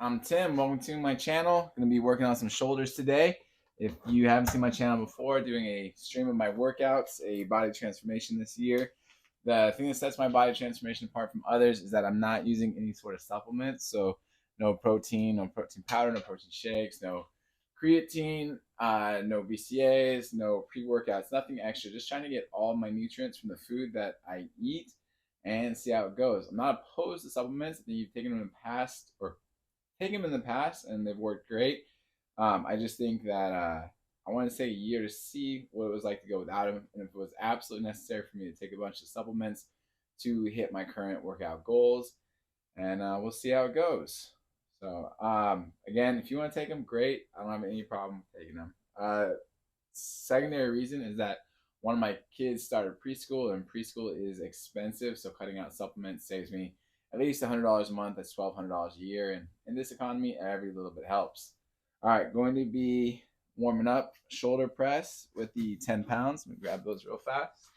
I'm Tim. Welcome to my channel. Going to be working on some shoulders today. If you haven't seen my channel before, doing a stream of my workouts, a body transformation this year. The thing that sets my body transformation apart from others is that I'm not using any sort of supplements. So no protein powder, no protein shakes, no creatine, no BCAAs, no pre-workouts, nothing extra. Just trying to get all my nutrients from the food that I eat and see how it goes. I'm not opposed to supplements. I think you've taken them in the past or taken them in the past and they've worked great. I just think that I want to say a year to see what it was like to go without them, and if it was absolutely necessary for me to take a bunch of supplements to hit my current workout goals, and we'll see how it goes. So again, if you want to take them, great. I don't have any problem taking them. Secondary reason is that one of my kids started preschool, and preschool is expensive, so cutting out supplements saves me at least $100 a month. That's $1,200 a year, and in this economy, every little bit helps. All right, going to be warming up shoulder press with the 10 pounds. Let me grab those real fast.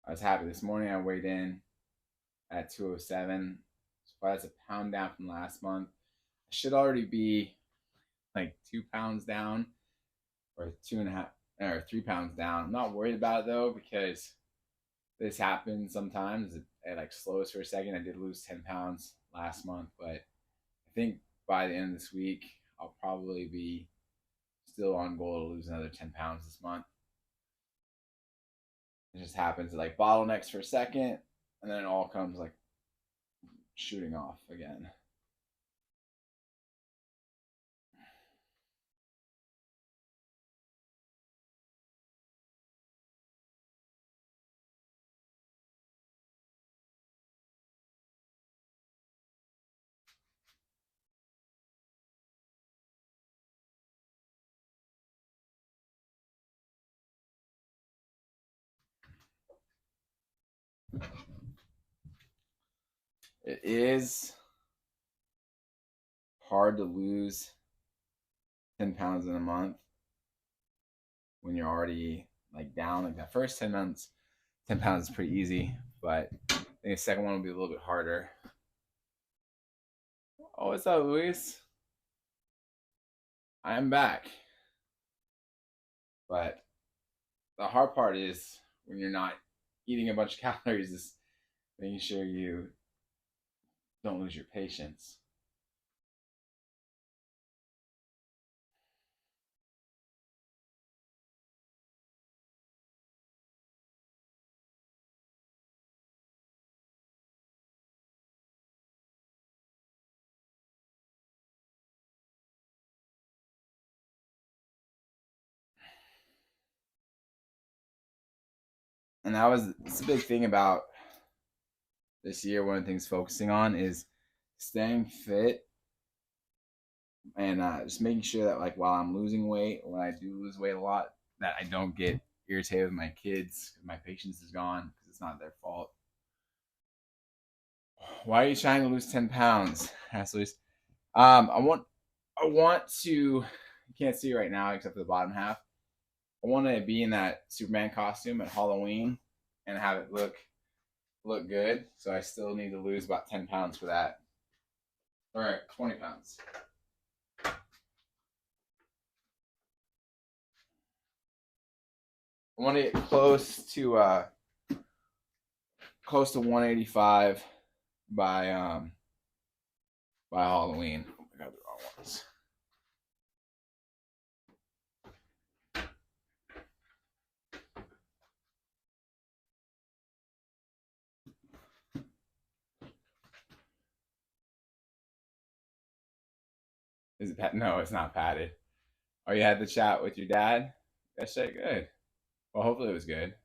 I was happy this morning. I weighed in at 207. So that's a pound down from last month. I should already be like 2 pounds down, or 2.5 or 3 pounds down. I'm not worried about it though, because this happens sometimes. It like slows for a second. I did lose 10 pounds last month, but I think by the end of this week, I'll probably be still on goal to lose another 10 pounds this month. It just happens. It like bottlenecks for a second, and then it all comes like shooting off again. It is hard to lose 10 pounds in a month when you're already like down. Like that first 10 months, 10 pounds is pretty easy, but I think the second one will be a little bit harder. Oh, what's up, Luis? I am back. But the hard part is when you're not eating a bunch of calories, is making sure you don't lose your patience. And it's a big thing about this year. One of the things focusing on is staying fit, and just making sure that like while I'm losing weight, or when I do lose weight a lot, that I don't get irritated with my kids. My patience is gone because it's not their fault. Why are you trying to lose 10 pounds? Asked Luis. I want to, you can't see right now except for the bottom half. I want to be in that Superman costume at Halloween and have it look good. So I still need to lose about 10 pounds for that. All right, 20 pounds. I want to get close to 185 by Halloween. Oh my God, ones. Is it no, it's not padded. Oh, you had the chat with your dad? That's shit good. Well, hopefully it was good.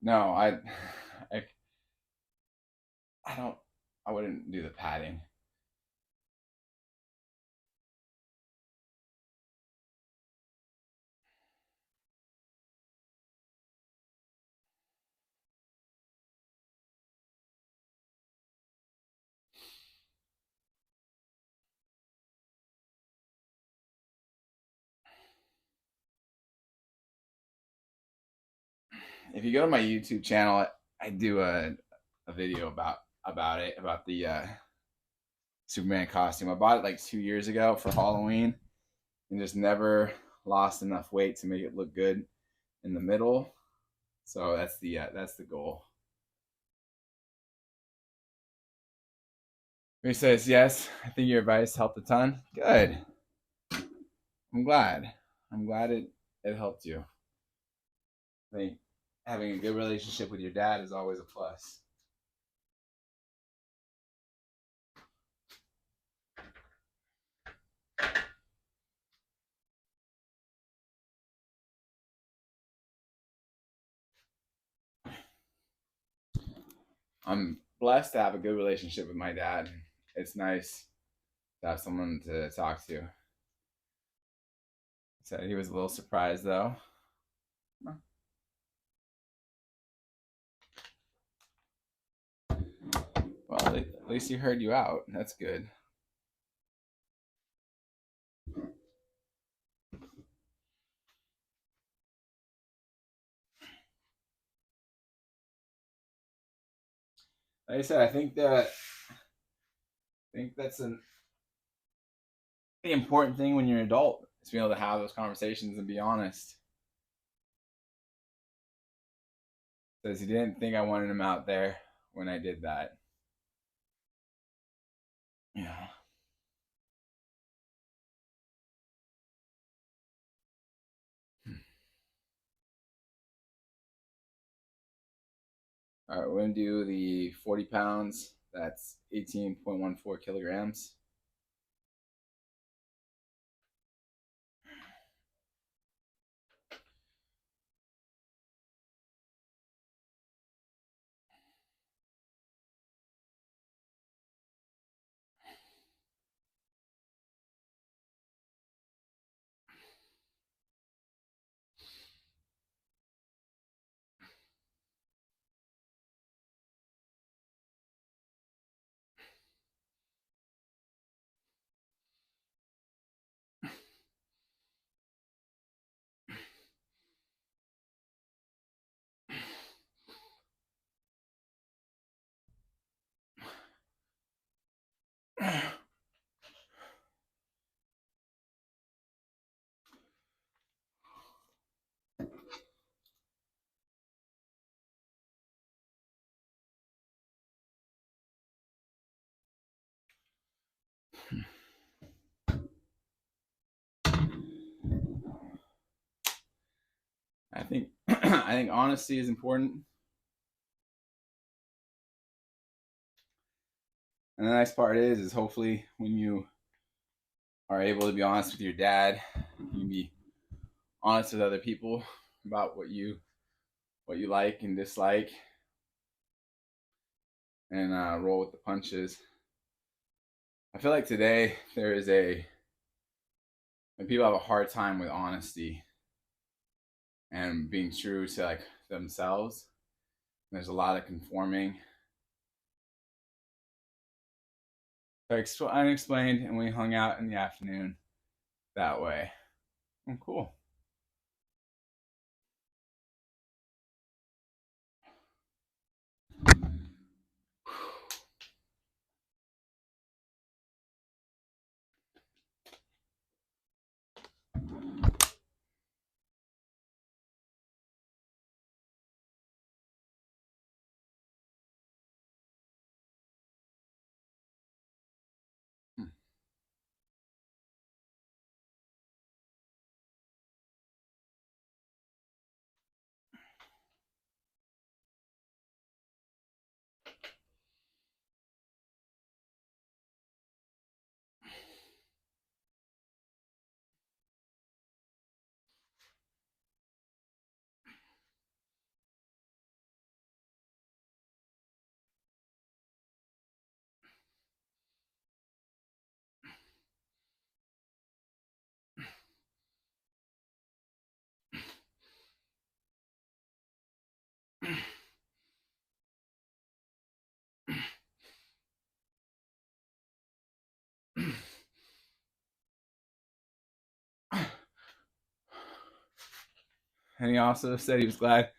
No, I, I don't. I wouldn't do the padding. If you go to my YouTube channel, I do a video about it, about the Superman costume. I bought it like 2 years ago for Halloween, and just never lost enough weight to make it look good in the middle. So that's the goal. He says, yes, I think your advice helped a ton. Good. I'm glad. I'm glad it helped you. I think having a good relationship with your dad is always a plus. I'm blessed to have a good relationship with my dad. It's nice to have someone to talk to. Said he was a little surprised though. Well, at least he heard you out. That's good. Like I said, I think that's the important thing when you're an adult is being able to have those conversations and be honest. Says he didn't think I wanted him out there when I did that. Yeah. All right, we're gonna do the 40 pounds. That's 18.14 kilograms. I think I think honesty is important. And the nice part is hopefully when you are able to be honest with your dad, you can be honest with other people about what you like and dislike, and roll with the punches. I feel like today when people have a hard time with honesty and being true to like themselves. There's a lot of conforming. So I explained, and we hung out in the afternoon that way. Oh, cool. And he also said he was glad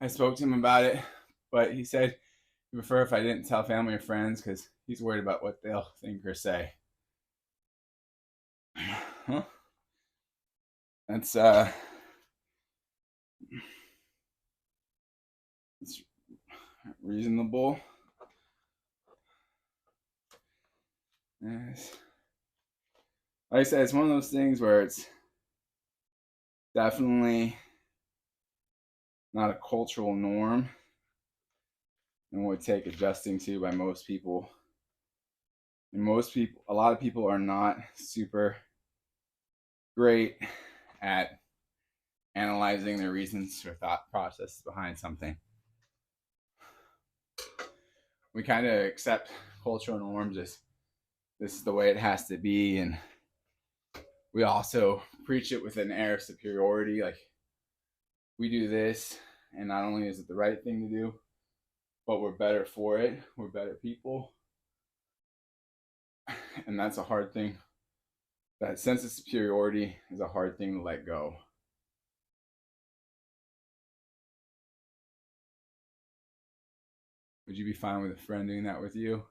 I spoke to him about it, but he said he'd prefer if I didn't tell family or friends because he's worried about what they'll think or say. Huh? That's it's reasonable. Yes. Like I said, it's one of those things where it's definitely not a cultural norm and would take adjusting to by most people. And most people, a lot of people are not super great at analyzing the reasons or thought process behind something. We kind of accept cultural norms as this is the way it has to be, and we also preach it with an air of superiority, like we do this, and not only is it the right thing to do, but we're better for it. We're better people, and that's a hard thing. That sense of superiority is a hard thing to let go. Would you be fine with a friend doing that with you?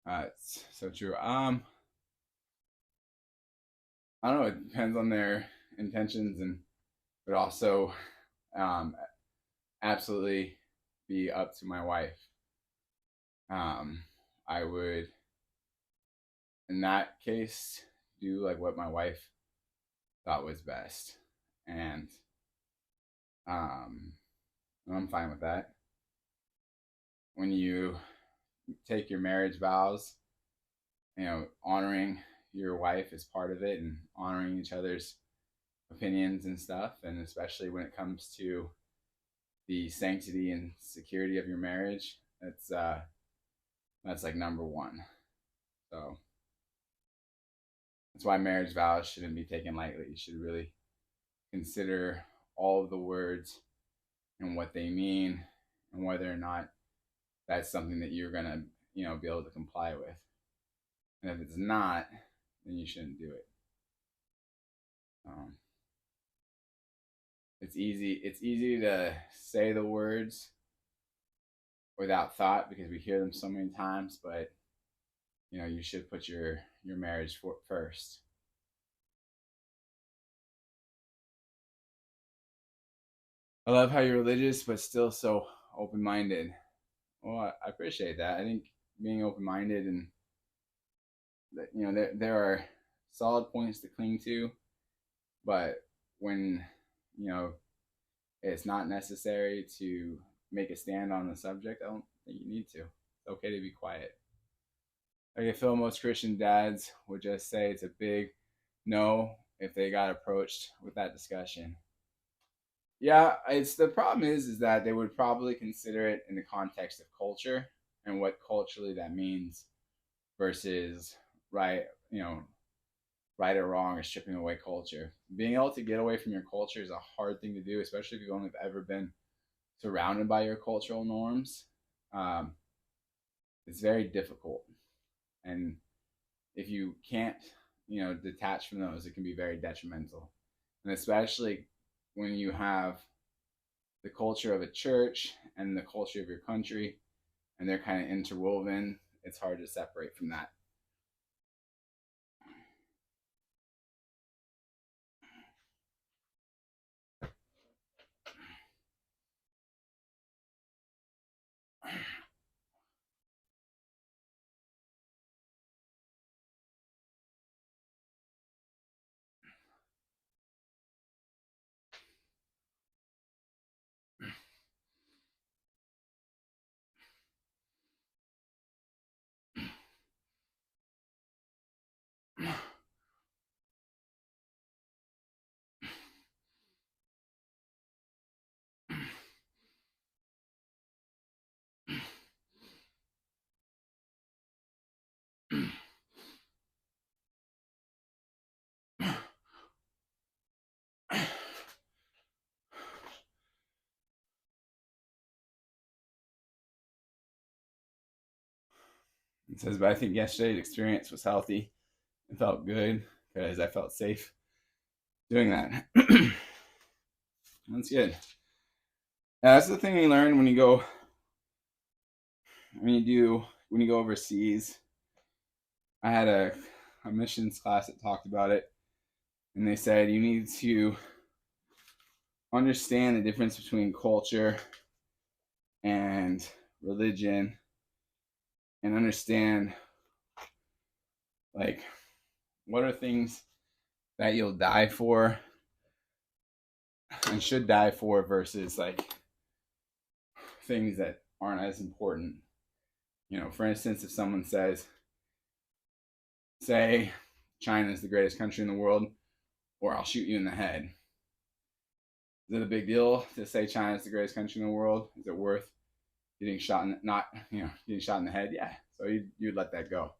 It's so true. I don't know. It depends on their intentions, and but also um, absolutely be up to my wife. I would, in that case, do like what my wife thought was best, and um, I'm fine with that. When you take your marriage vows, honoring your wife is part of it, and honoring each other's opinions and stuff, and especially when it comes to the sanctity and security of your marriage, that's like number one. So that's why marriage vows shouldn't be taken lightly. You should really consider all of the words and what they mean, and whether or not that's something that you're gonna be able to comply with. And if it's not, then you shouldn't do it. Um, it's easy to say the words without thought because we hear them so many times, but you should put your marriage first. I love how you're religious but still so open-minded. Well, I appreciate that. I think being open-minded, and there are solid points to cling to, but when you know it's not necessary to make a stand on the subject, I don't think you need to. It's okay to be quiet. Like I feel most Christian dads would just say it's a big no if they got approached with that discussion. Yeah, it's the problem is that they would probably consider it in the context of culture and what culturally that means versus right, right or wrong or stripping away culture. Being able to get away from your culture is a hard thing to do, especially if you've only ever been surrounded by your cultural norms. Um, it's very difficult, and if you can't, detach from those, it can be very detrimental, and especially when you have the culture of a church and the culture of your country, and they're kind of interwoven. It's hard to separate from that. It says, but I think yesterday's experience was healthy and felt good because I felt safe doing that. That's good. Yeah, that's the thing you learn when you go overseas. I had a missions class that talked about it, and they said you need to understand the difference between culture and religion, and understand like what are things that you'll die for and should die for versus like things that aren't as important. For instance, if someone say China is the greatest country in the world, or I'll shoot you in the head. Is it a big deal to say China is the greatest country in the world? Is it worth getting shot getting shot in the head? Yeah. So you'd let that go.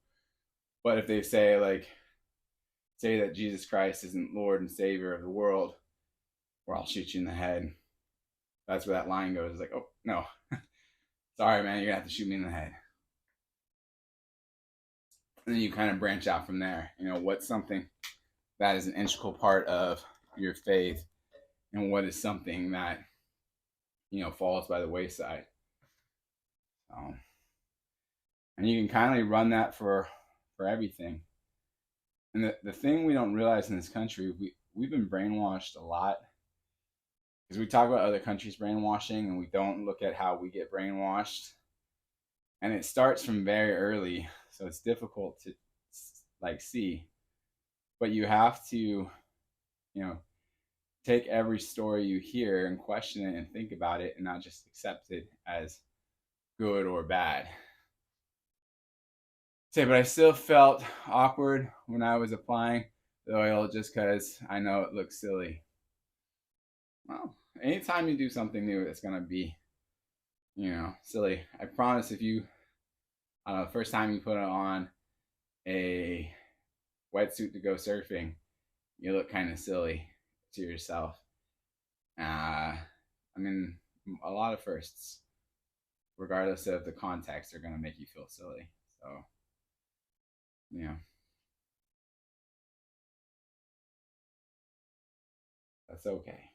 But if they say that Jesus Christ isn't Lord and Savior of the world, or I'll shoot you in the head, that's where that line goes. It's like, oh no, sorry man, you're gonna have to shoot me in the head. And then you kind of branch out from there. What's something that is an integral part of your faith, and what is something that falls by the wayside. And you can kind of run that for everything. And the thing we don't realize in this country, we've been brainwashed a lot, because we talk about other countries brainwashing and we don't look at how we get brainwashed. And it starts from very early, so it's difficult to see. But you have to, take every story you hear and question it and think about it, and not just accept it as good or bad. But I still felt awkward when I was applying the oil, just because I know it looks silly. Well, anytime you do something new, it's gonna be, silly. I promise, if you, the first time you put on a wetsuit to go surfing, you look kind of silly to yourself. A lot of firsts, regardless of the context, are gonna make you feel silly. So, that's okay.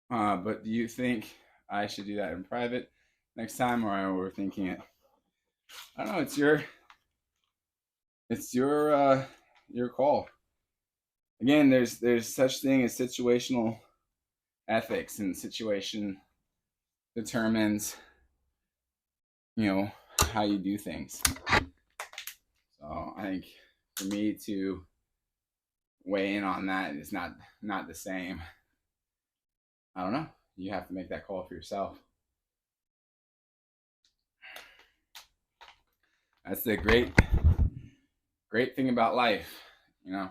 But do you think I should do that in private next time, or are we thinking it? I don't know. It's your call. Again, there's such thing as situational ethics, and situation determines how you do things. So I think for me to weigh in on that is not the same. I don't know. You have to make that call for yourself. That's the great thing about life. You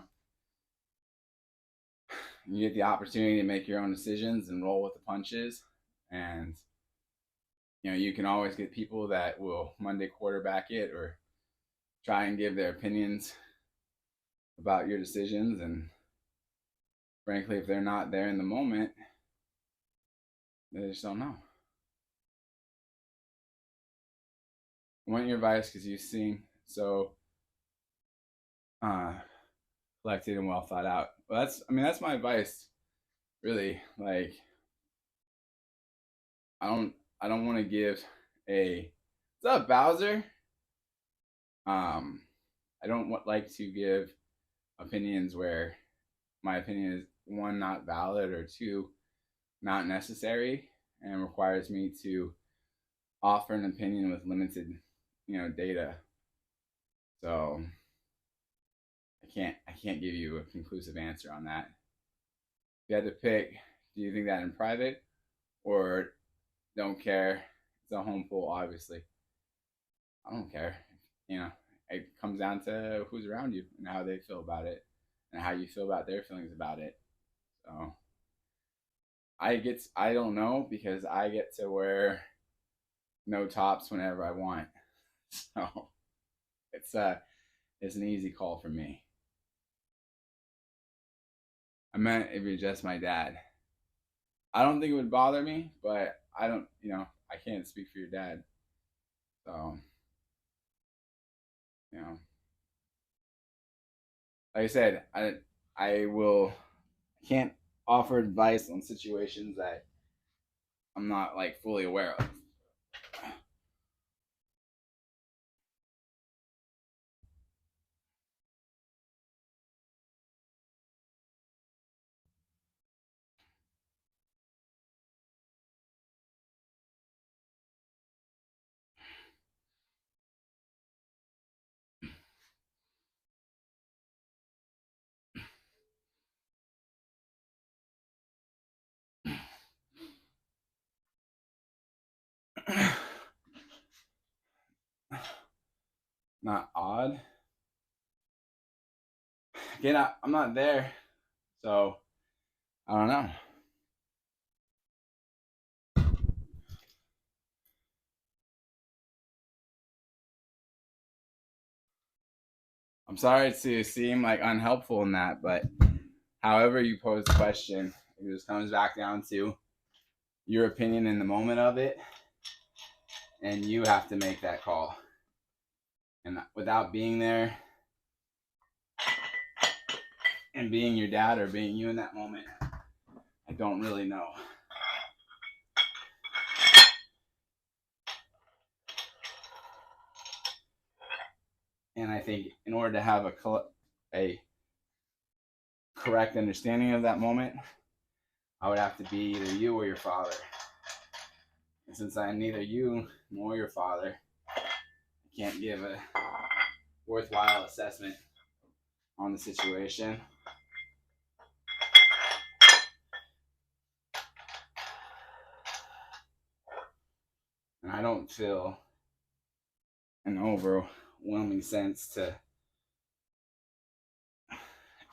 get the opportunity to make your own decisions and roll with the punches. And you can always get people that will Monday quarterback it, or try and give their opinions about your decisions. And frankly, if they're not there in the moment, they just don't know. I want your advice because you seem so collected and well thought out. Well, that's my advice, really. Like, I don't want to give a what's up, Bowser. I don't like to give opinions where my opinion one, not valid, or two, not necessary, and requires me to offer an opinion with limited, data. So I can't give you a conclusive answer on that. If you had to pick, do you think that in private or don't care? It's a home pool, obviously. I don't care. You know, it comes down to who's around you and how they feel about it and how you feel about their feelings about it. So I don't know because I get to wear no tops whenever I want. So it's it's an easy call for me. I meant if you're just my dad. I don't think it would bother me, but I don't, I can't speak for your dad. So, you know, like I said, I can't offer advice on situations that I'm not like fully aware of. Not odd. Again, I'm not there, so I don't know. I'm sorry to seem like unhelpful in that, but however you pose the question, it just comes back down to your opinion in the moment of it, and you have to make that call. And without being there and being your dad or being you in that moment, I don't really know. And I think in order to have a correct understanding of that moment, I would have to be either you or your father. And since I'm neither you nor your father, I can't give a worthwhile assessment on the situation. And I don't feel an overwhelming sense to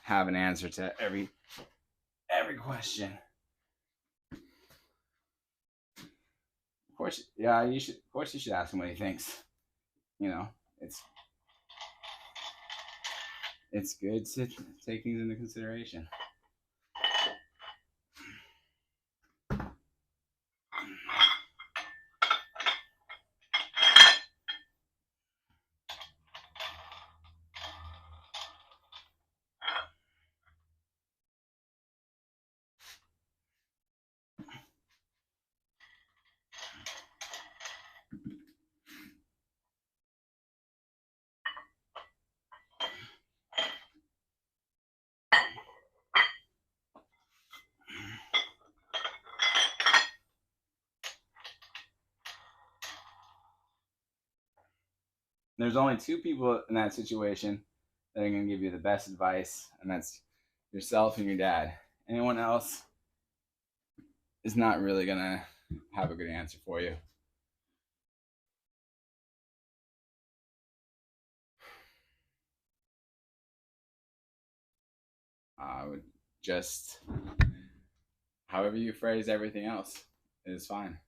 have an answer to every question. Of course, yeah, you should. Of course, you should ask him what he thinks. You know, it's it's good to take things into consideration. There's only two people in that situation that are going to give you the best advice, and that's yourself and your dad. Anyone else is not really going to have a good answer for you. I would just, however you phrase everything else, is fine.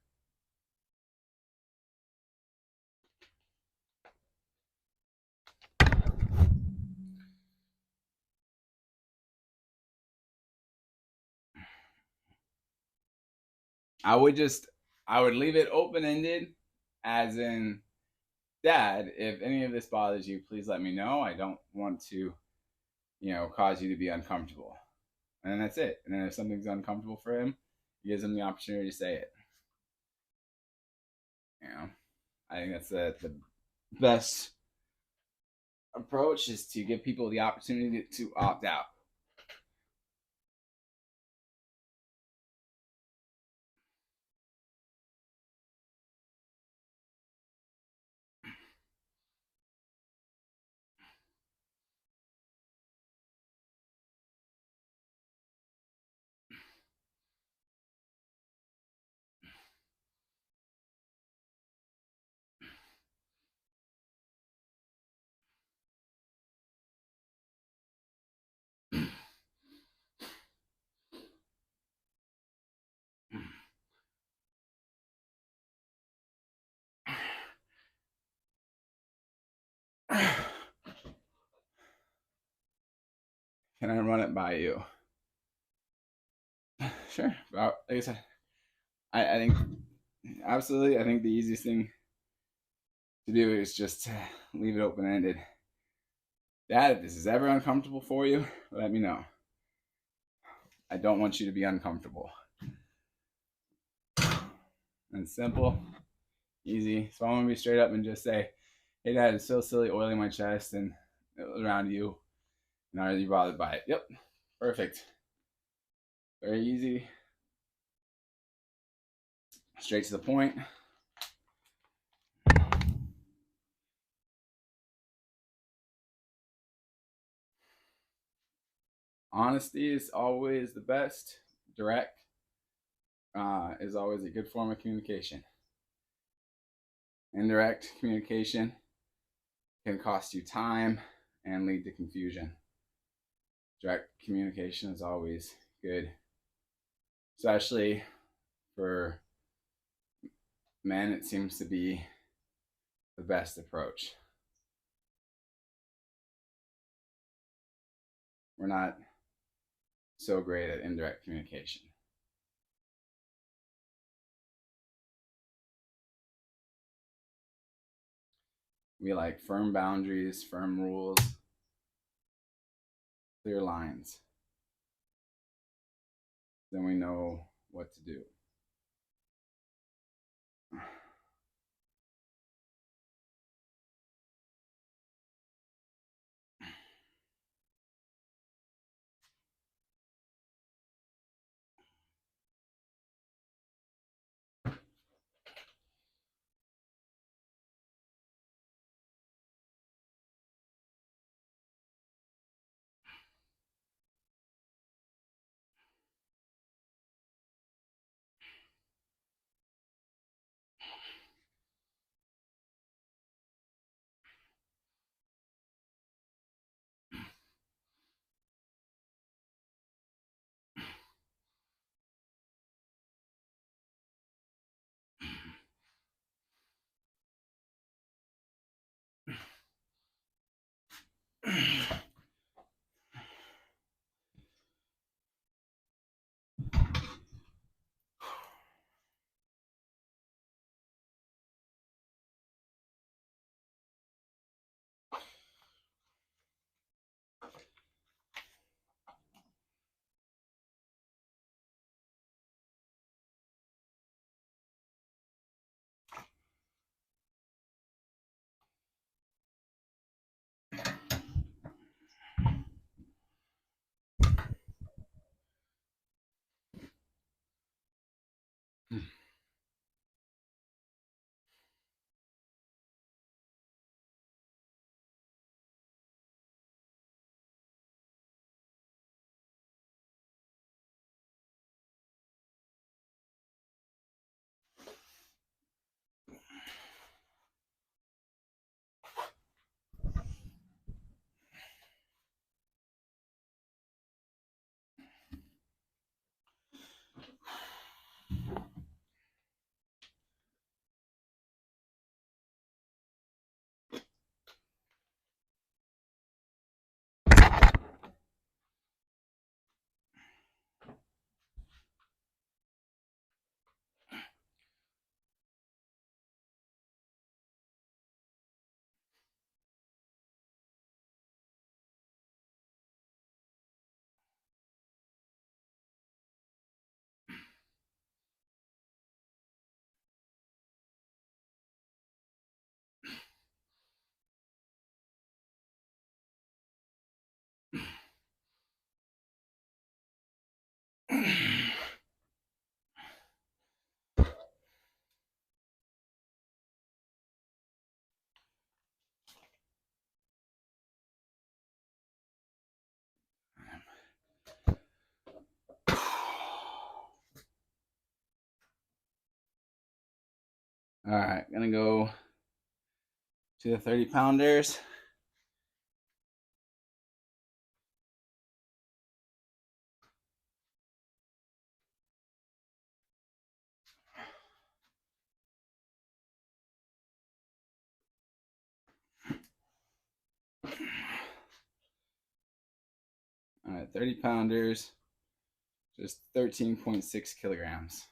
I would just, I would leave it open ended, as in, Dad, if any of this bothers you, please let me know. I don't want to, cause you to be uncomfortable. And then that's it. And then if something's uncomfortable for him, he gives him the opportunity to say it. You know, I think that's the best approach is to give people the opportunity to opt out. Can I run it by you? Sure. Like I said, I think absolutely. I think the easiest thing to do is just leave it open ended. Dad, if this is ever uncomfortable for you, let me know. I don't want you to be uncomfortable. And simple, easy. So I'm gonna be straight up and just say, "Hey, Dad, it's so silly oiling my chest and around you. Not really bothered by it." Yep, perfect. Very easy. Straight to the point. Honesty is always the best. Direct is always a good form of communication. Indirect communication can cost you time and lead to confusion. Direct communication is always good, especially for men. It seems to be the best approach. We're not so great at indirect communication. We like firm boundaries, firm rules, clear lines. Then we know what to do. All right, gonna go to the 30 pounders. 30 pounders, just 13.6 kilograms.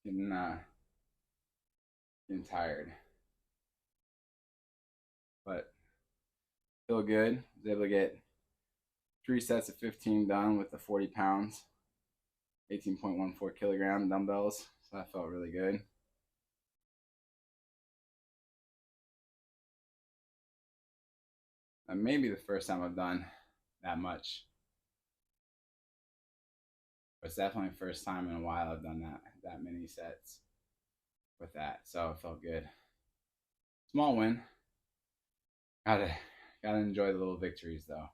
Getting tired, but feel good. Was able to get 3 sets of 15 done with the 40 pounds, 18.14 kilogram dumbbells. So that felt really good. And maybe the first time I've done that much. But it's definitely the first time in a while I've done that many sets with that. So it felt good. Small win. Gotta enjoy the little victories though.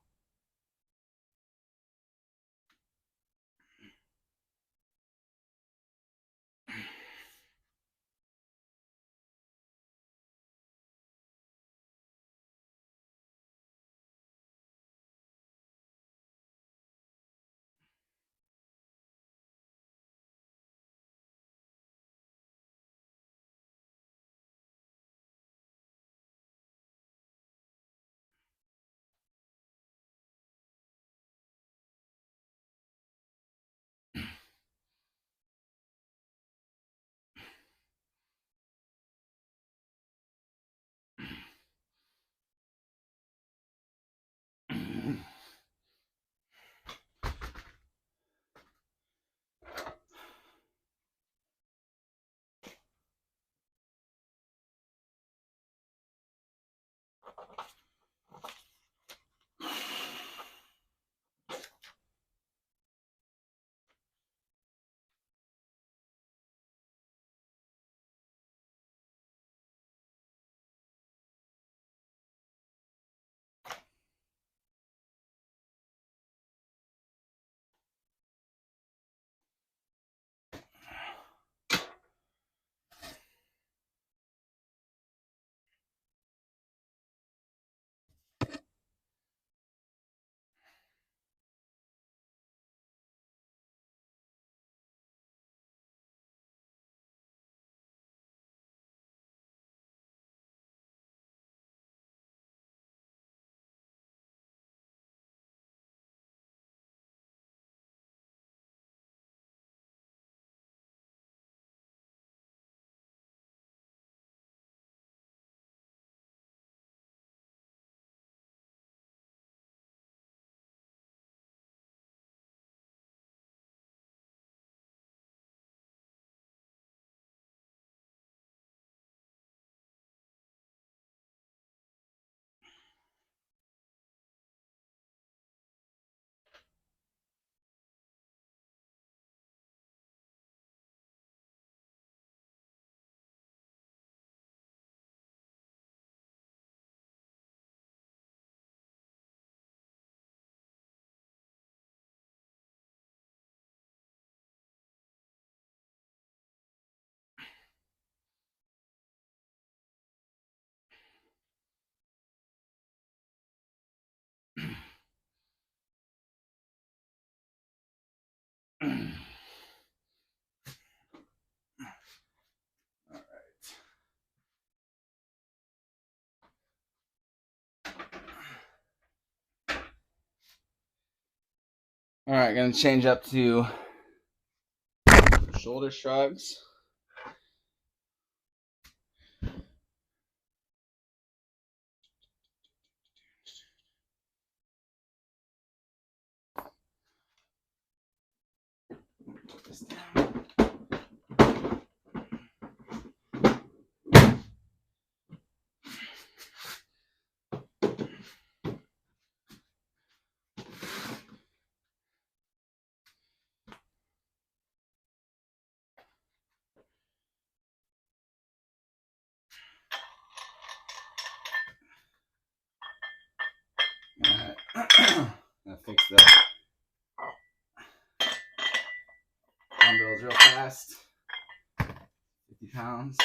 All right, gonna change up to shoulder shrugs. Put this down. Gonna fix the dumbbells real fast. 50 pounds.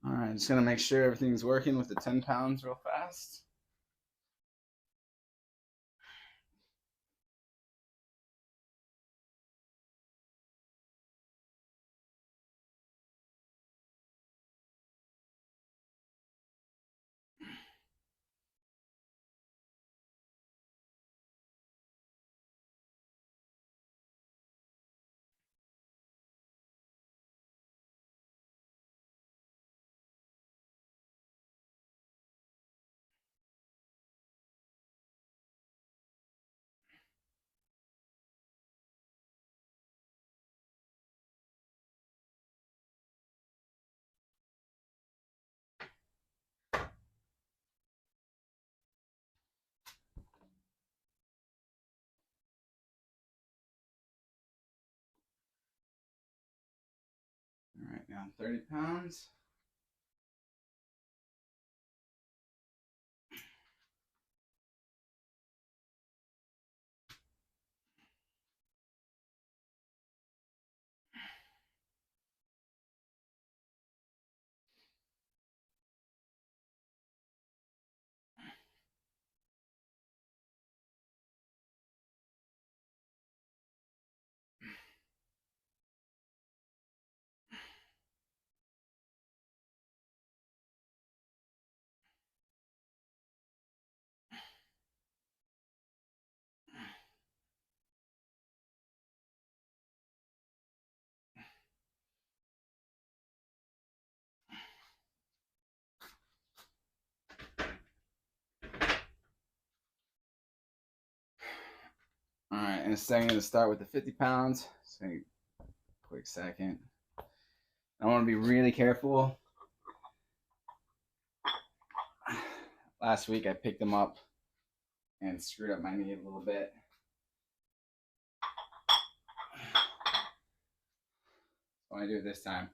All right, just gonna make sure everything's working with the 10 pounds real fast. All right, now 30 pounds. All right, in a second, to start with the 50 pounds. So, quick second. I want to be really careful. Last week, I picked them up and screwed up my knee a little bit. When I do it this time,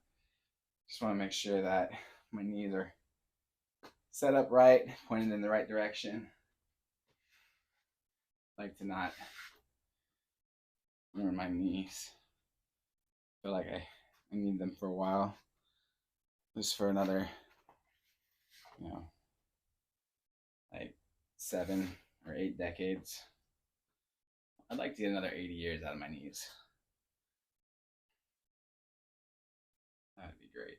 just want to make sure that my knees are set up right, pointed in the right direction. Like to not ruin my knees. Feel like I need them for a while. Just for another, like 7 or 8 decades. I'd like to get another 80 years out of my knees. That'd be great.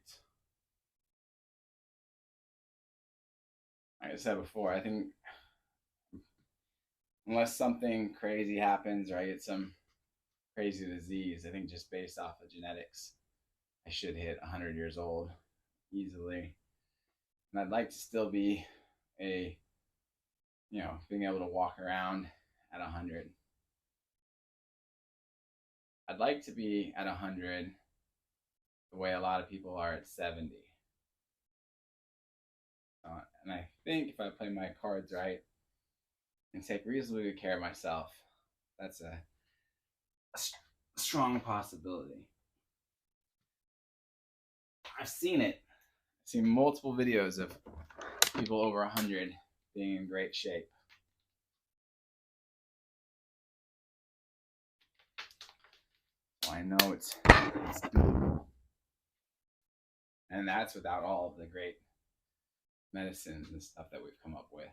Like I said before, I think unless something crazy happens or I get some crazy disease, I think just based off of genetics, I should hit 100 years old easily. And I'd like to still be being able to walk around at 100. I'd like to be at 100 the way a lot of people are at 70. And I think if I play my cards right and take reasonably good care of myself, that's a strong possibility. I've seen it. I've seen multiple videos of people over 100 being in great shape. So I know it's doable. And that's without all of the great medicines and stuff that we've come up with.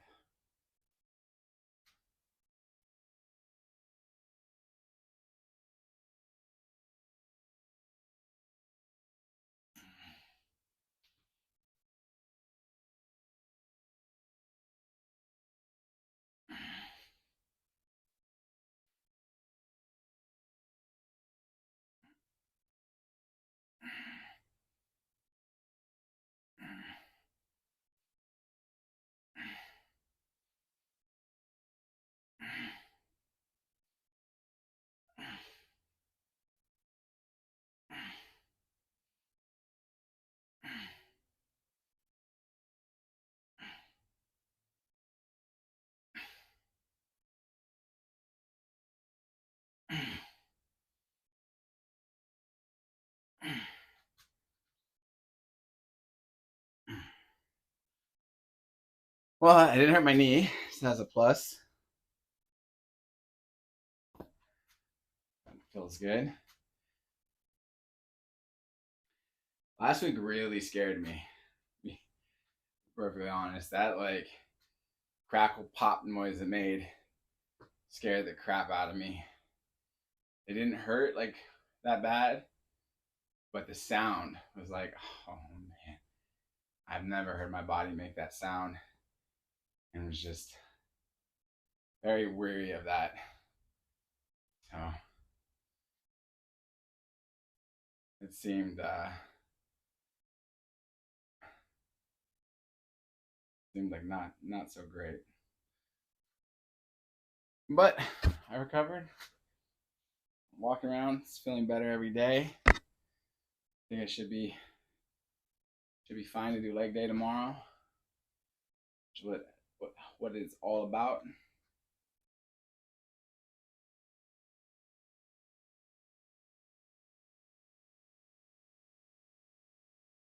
Well, I didn't hurt my knee, so that's a plus. That feels good. Last week really scared me. To be perfectly honest, that like crackle pop noise it made scared the crap out of me. It didn't hurt like that bad, but the sound was like, oh man, I've never heard my body make that sound, and was just very weary of that. So it seemed like not so great. But I recovered. I'm walking around, it's feeling better every day. I think I should be fine to do leg day tomorrow. Which is what it's all about.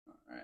All right.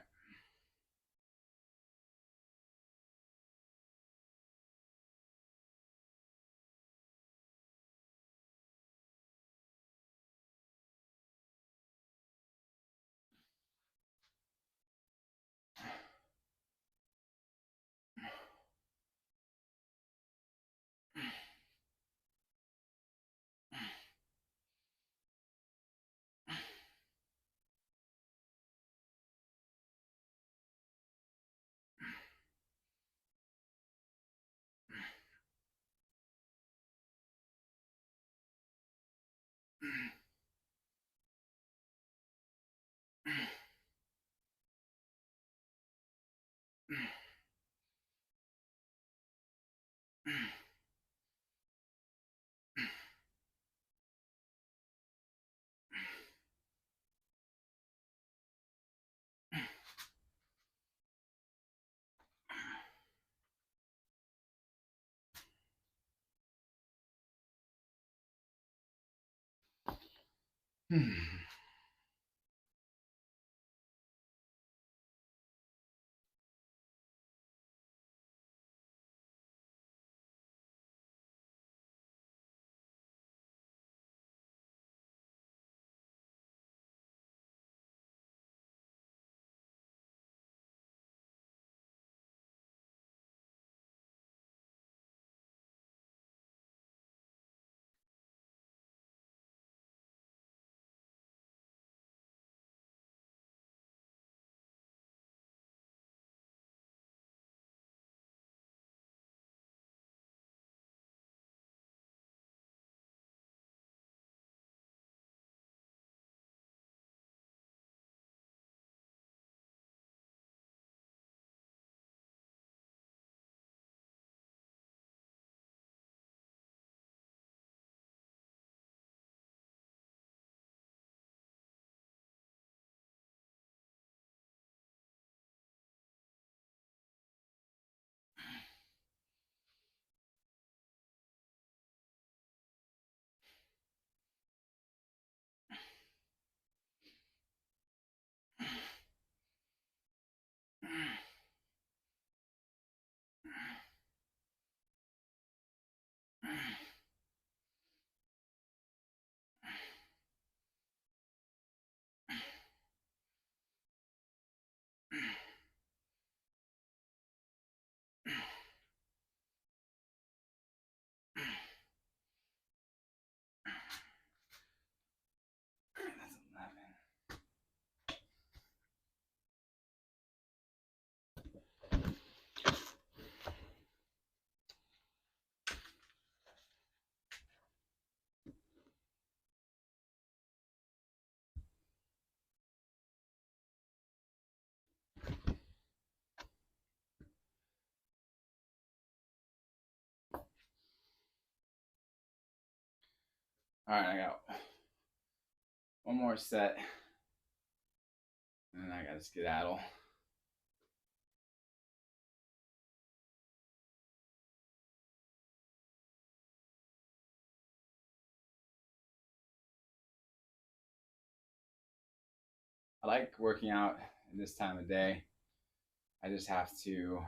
All right, I got one more set, and then I got to skedaddle. I like working out at this time of day. I just have to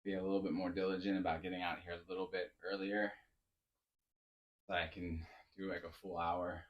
be a little bit more diligent about getting out here a little bit earlier so I can do like a full hour.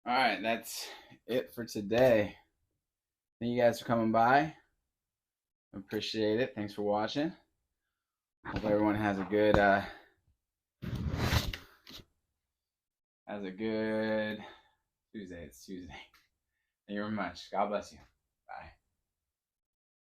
All right, that's it for today. Thank you guys for coming by. Appreciate it. Thanks for watching. Hope everyone has a good Tuesday. It's Tuesday. Thank you very much. God bless you.